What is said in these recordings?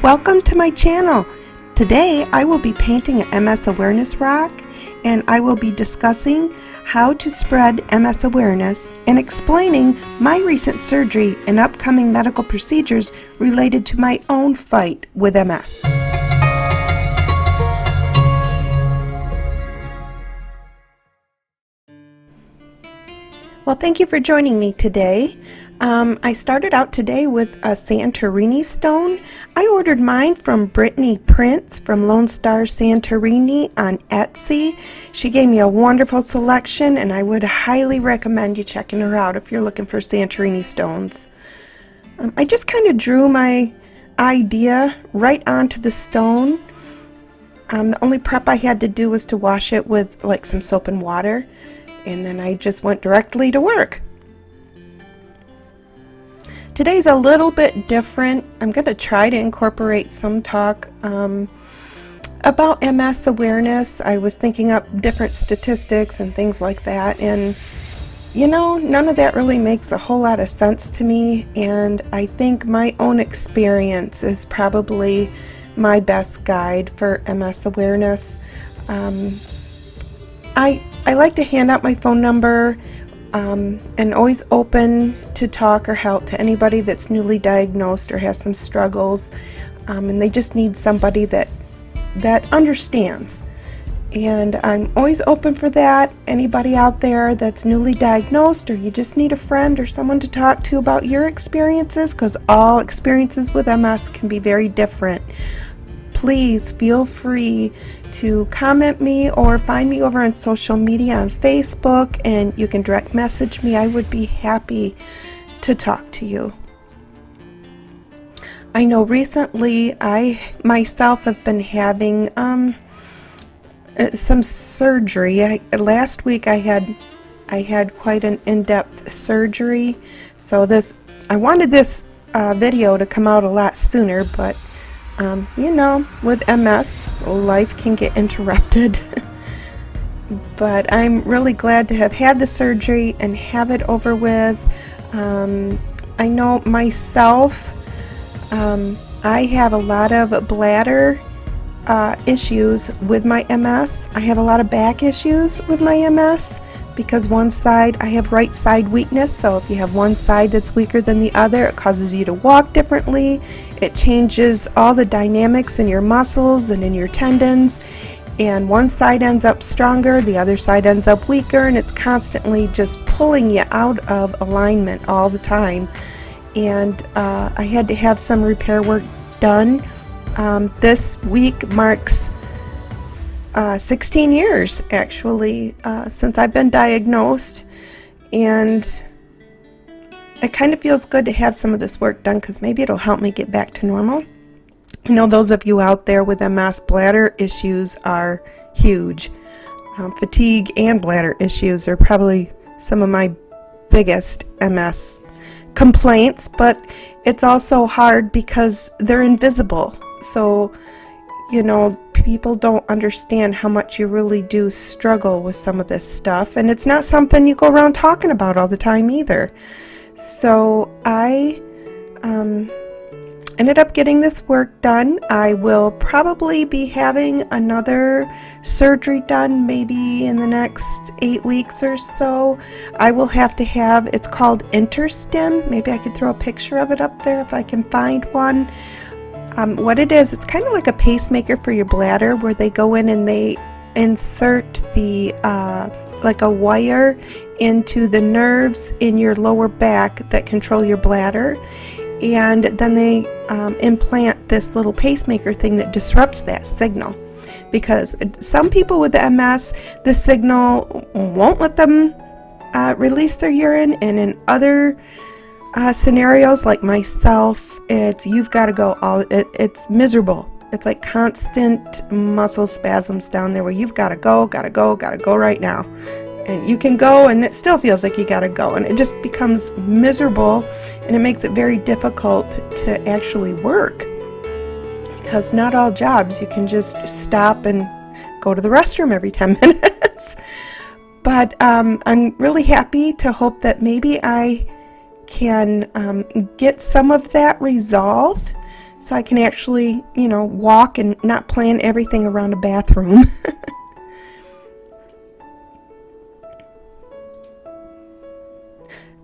Welcome to my channel. Today I will be painting an MS awareness rock, and I will be discussing how to spread MS awareness and explaining my recent surgery and upcoming medical procedures related to my own fight with MS. Well, thank you for joining me today. I started out today with a Santorini stone. I ordered mine from Brittany Prints from Lone Star Santorini on Etsy. She gave me a wonderful selection, and I would highly recommend you checking her out if you're looking for Santorini stones. I just kind of drew my idea right onto the stone. The only prep I had to do was to wash it with like some soap and water, and then I just went directly to work. Today's a little bit different. I'm going to try to incorporate some talk about MS awareness. I was thinking up different statistics and things like that, and you know, none of that really makes a whole lot of sense to me, and I think my own experience is probably my best guide for MS awareness. I like to hand out my phone number and always open to talk or help to anybody that's newly diagnosed or has some struggles, and they just need somebody that understands. And I'm always open for that. Anybody out there that's newly diagnosed, or you just need a friend or someone to talk to about your experiences, because all experiences with MS can be very different. Please feel free to comment me or find me over on social media on Facebook, and you can direct message me. I would be happy to talk to you. I know recently I myself have been having some surgery. Last week I had quite an in-depth surgery, so I wanted this video to come out a lot sooner, but you know, with MS, life can get interrupted. But I'm really glad to have had the surgery and have it over with. I know myself, I have a lot of bladder issues with my MS. I have a lot of back issues with my MS because one side, I have right side weakness, so if you have one side that's weaker than the other, it causes you to walk differently. It changes all the dynamics in your muscles and in your tendons, and one side ends up stronger, the other side ends up weaker, and it's constantly just pulling you out of alignment all the time. And I had to have some repair work done. This week marks 16 years actually since I've been diagnosed, and it kind of feels good to have some of this work done because maybe it'll help me get back to normal. I know those of you out there with MS, bladder issues are huge. Fatigue and bladder issues are probably some of my biggest MS complaints, but it's also hard because they're invisible. So, you know, people don't understand how much you really do struggle with some of this stuff, and it's not something you go around talking about all the time either. So I ended up getting this work done. I will probably be having another surgery done maybe in the next 8 weeks or so. I will have to have, it's called InterStim. Maybe I could throw a picture of it up there if I can find one. What it is, it's kind of like a pacemaker for your bladder, where they go in and they insert the like a wire into the nerves in your lower back that control your bladder, and then they implant this little pacemaker thing that disrupts that signal, because some people with the MS, the signal won't let them release their urine, and in other scenarios like myself, it's you've got to go it's miserable. It's like constant muscle spasms down there where you've got to go right now, and you can go and it still feels like you got to go, and it just becomes miserable, and it makes it very difficult to actually work, because not all jobs you can just stop and go to the restroom every 10 minutes. But I'm really happy to hope that maybe I can get some of that resolved, so I can actually, you know, walk and not plan everything around a bathroom.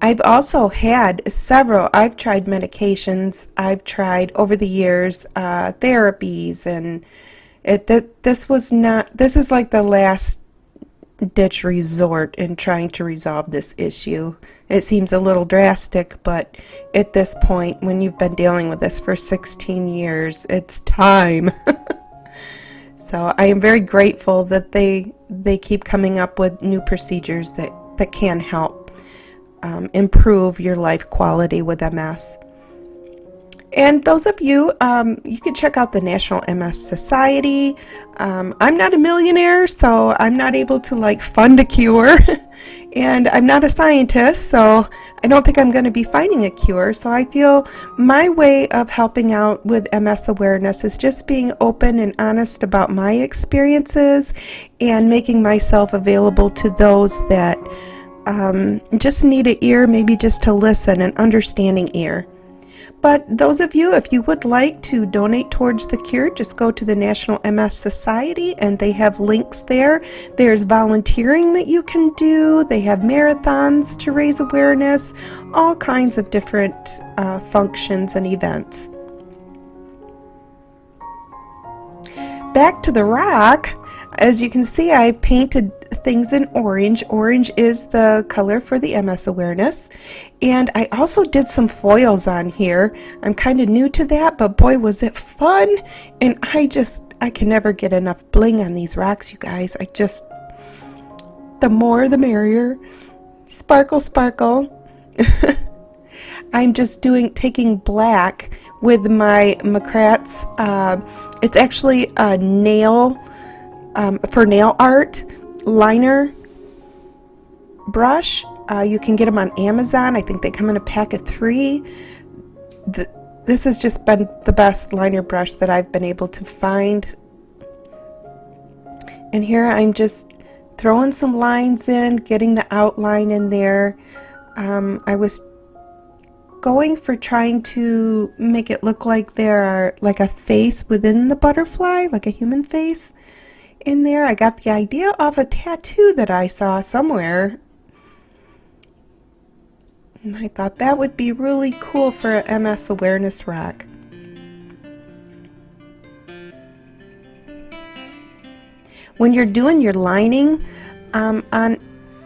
I've also had several, I've tried medications, I've tried over the years therapies, and this is like the last ditch resort in trying to resolve this issue. It seems a little drastic, but at this point, when you've been dealing with this for 16 years, it's time. So I am very grateful that they keep coming up with new procedures that can help improve your life quality with MS. And those of you, you can check out the National MS Society. I'm not a millionaire, so I'm not able to like fund a cure. And I'm not a scientist, so I don't think I'm going to be finding a cure. So I feel my way of helping out with MS awareness is just being open and honest about my experiences and making myself available to those that just need an ear, maybe just to listen, an understanding ear. But those of you, if you would like to donate towards the cure, just go to the National MS Society and they have links there. There's volunteering that you can do. They have marathons to raise awareness, all kinds of different functions and events. Back to the rock. As you can see, I've painted things in orange. Orange is the color for the MS awareness. And I also did some foils on here. I'm kind of new to that, but boy, was it fun. And I can never get enough bling on these rocks, you guys. The more the merrier. Sparkle, sparkle. I'm just taking black with my Macrat's. It's actually a nail, for nail art, liner brush. You can get them on Amazon. I think they come in a pack of 3. This has just been the best liner brush that I've been able to find. And here I'm just throwing some lines in, getting the outline in there. I was going for trying to make it look like there are like a face within the butterfly, like a human face in there. I got the idea of a tattoo that I saw somewhere. And I thought that would be really cool for a MS awareness rock. When you're doing your lining on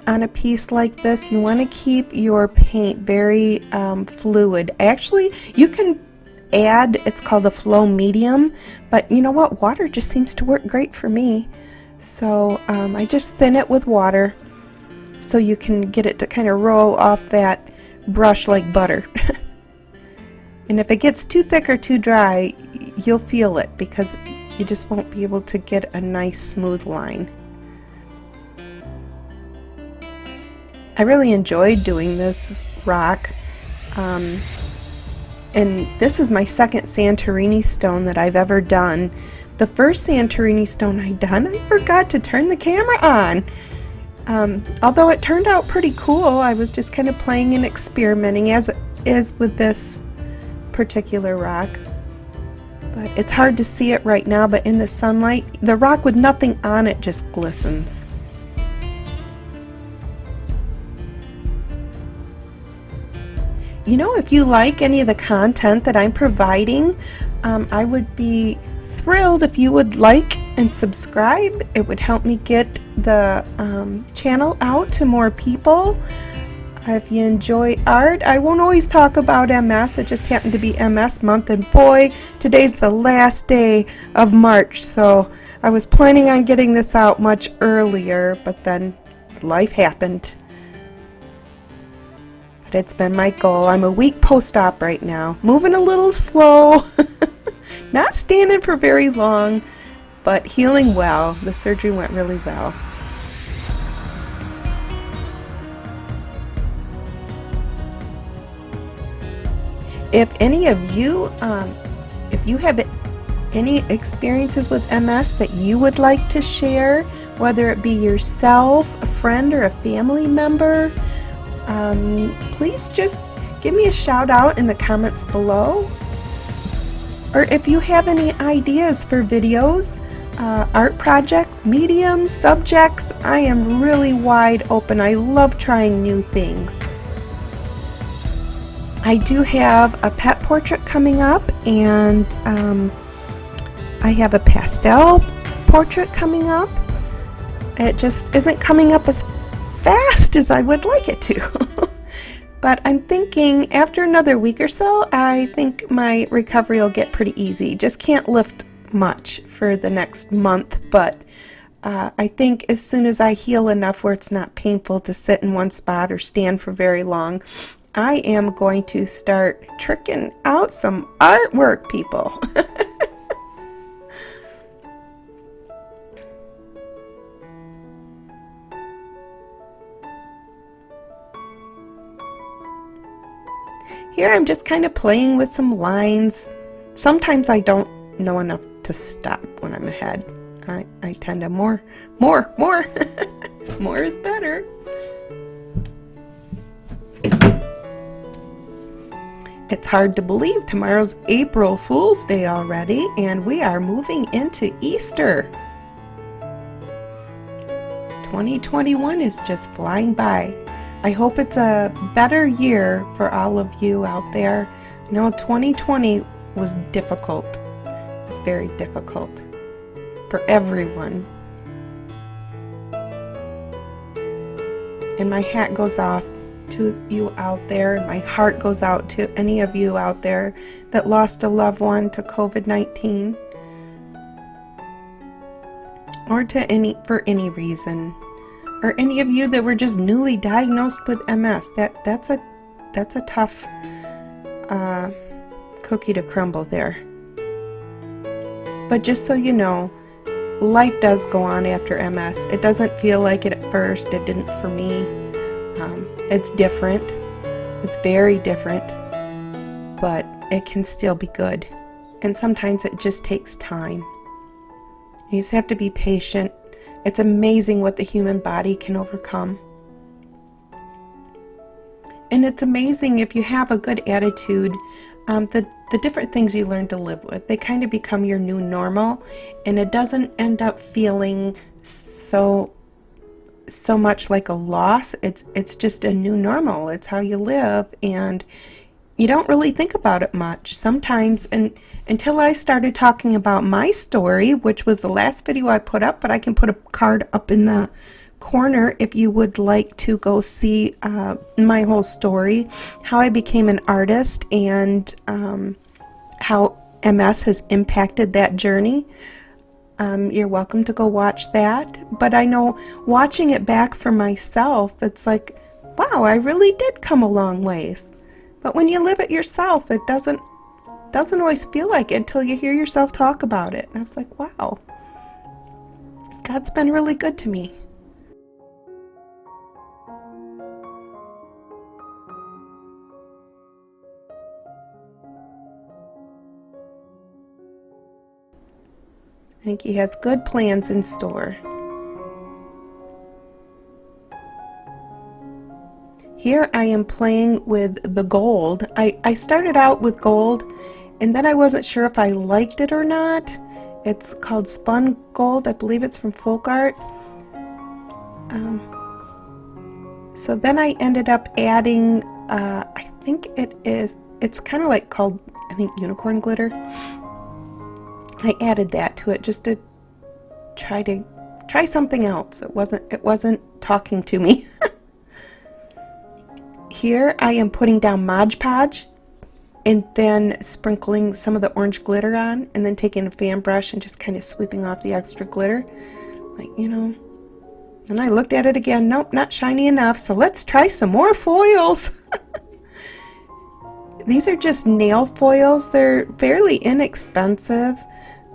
a piece like this, you want to keep your paint very fluid. Actually, you can add, it's called a flow medium, but you know what? Water just seems to work great for me. So I just thin it with water so you can get it to kind of roll off that brush like butter. And if it gets too thick or too dry, you'll feel it because you just won't be able to get a nice smooth line. I really enjoyed doing this rock. And this is my second Santorini stone that I've ever done. The first Santorini stone I done, I forgot to turn the camera on. Although it turned out pretty cool, I was just kind of playing and experimenting as is with this particular rock. But it's hard to see it right now, but in the sunlight, the rock with nothing on it just glistens. You know, if you like any of the content that I'm providing, I would be thrilled if you would like and subscribe. It would help me get the channel out to more people. If you enjoy art, I won't always talk about MS. It just happened to be MS month, and boy, today's the last day of March, so I was planning on getting this out much earlier, but then life happened. But it's been my goal. I'm a week post-op right now, moving a little slow, not standing for very long, but healing well. The surgery went really well. If any of you, if you have any experiences with MS that you would like to share, whether it be yourself, a friend, or a family member, please just give me a shout out in the comments below. or if you have any ideas for videos, art projects, mediums, subjects, I am really wide open. I love trying new things. I do have a pet portrait coming up, and I have a pastel portrait coming up. It just isn't coming up as fast as I would like it to. But I'm thinking after another week or so, I think my recovery will get pretty easy. Just can't lift much for the next month, but I think as soon as I heal enough where it's not painful to sit in one spot or stand for very long, I am going to start tricking out some artwork, people. Here I'm just kind of playing with some lines. Sometimes I don't know enough to stop when I'm ahead. I tend to more. More is better. It's hard to believe tomorrow's April Fool's Day already, and we are moving into Easter. 2021 is just flying by. I hope it's a better year for all of you out there. I know 2020 was difficult. It's very difficult for everyone. And my hat goes off to you out there. My heart goes out to any of you out there that lost a loved one to COVID-19 or to for any reason. Or any of you that were just newly diagnosed with MS. That's a tough cookie to crumble there. But just so you know, life does go on after MS. It doesn't feel like it at first. It didn't for me. It's different. It's very different. But it can still be good. And sometimes it just takes time. You just have to be patient. It's amazing what the human body can overcome. And it's amazing if you have a good attitude, the different things you learn to live with. They kind of become your new normal, and it doesn't end up feeling so much like a loss. It's just a new normal. It's how you live, and you don't really think about it much sometimes, and until I started talking about my story, which was the last video I put up, but I can put a card up in the corner if you would like to go see my whole story, how I became an artist, and how MS has impacted that journey. You're welcome to go watch that. But I know watching it back for myself, it's like, wow, I really did come a long ways. But when you live it yourself, it doesn't always feel like it until you hear yourself talk about it. And I was like, wow, God's been really good to me. I think He has good plans in store. Here I am playing with the gold. I started out with gold, and then I wasn't sure if I liked it or not. It's called Spun Gold. I believe it's from Folk Art. So then I ended up adding, I think it's kind of like called, I think, unicorn glitter. I added that to it just to try something else. It wasn't talking to me. Here I am putting down Mod Podge and then sprinkling some of the orange glitter on, and then taking a fan brush and just kind of sweeping off the extra glitter, like, you know. And I looked at it again. Nope, not shiny enough, so let's try some more foils. These are just nail foils. They're fairly inexpensive.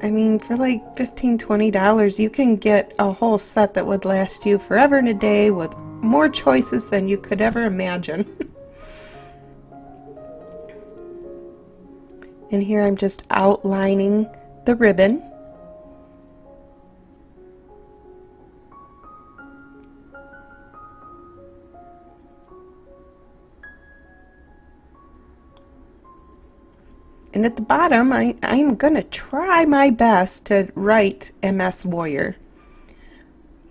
I mean, for like $15-20 you can get a whole set that would last you forever and a day with more choices than you could ever imagine. And here I'm just outlining the ribbon. And at the bottom, I'm going to try my best to write MS Warrior.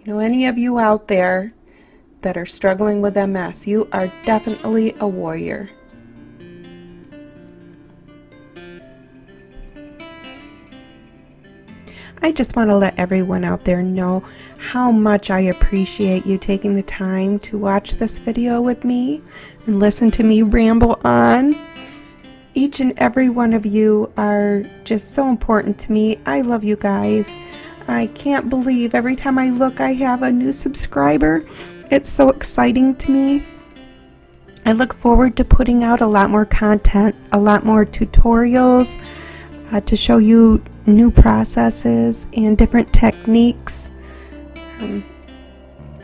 You know, any of you out there that are struggling with MS, you are definitely a warrior. I just want to let everyone out there know how much I appreciate you taking the time to watch this video with me and listen to me ramble on. Each and every one of you are just so important to me. I love you guys. I can't believe every time I look I have a new subscriber. It's so exciting to me. I look forward to putting out a lot more content, a lot more tutorials to show you new processes and different techniques.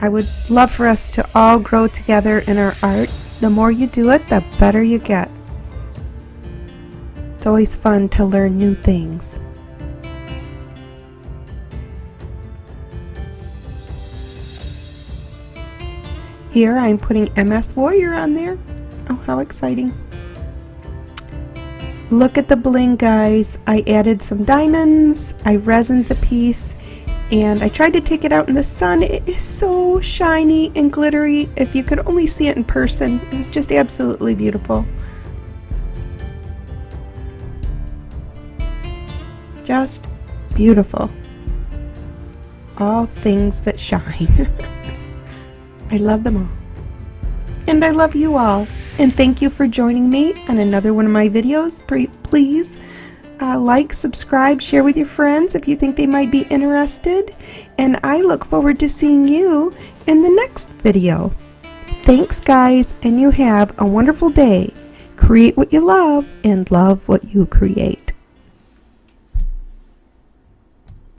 I would love for us to all grow together in our art. The more you do it, the better you get. It's always fun to learn new things. Here I'm putting MS Warrior on there. Oh, how exciting. Look at the bling, guys. I added some diamonds, I resined the piece, and I tried to take it out in the sun. It is so shiny and glittery. If you could only see it in person, it was just absolutely beautiful. Just beautiful. All things that shine. I love them all. And I love you all. And thank you for joining me on another one of my videos. Please like, subscribe, share with your friends if you think they might be interested. And I look forward to seeing you in the next video. Thanks, guys, and you have a wonderful day. Create what you love and love what you create.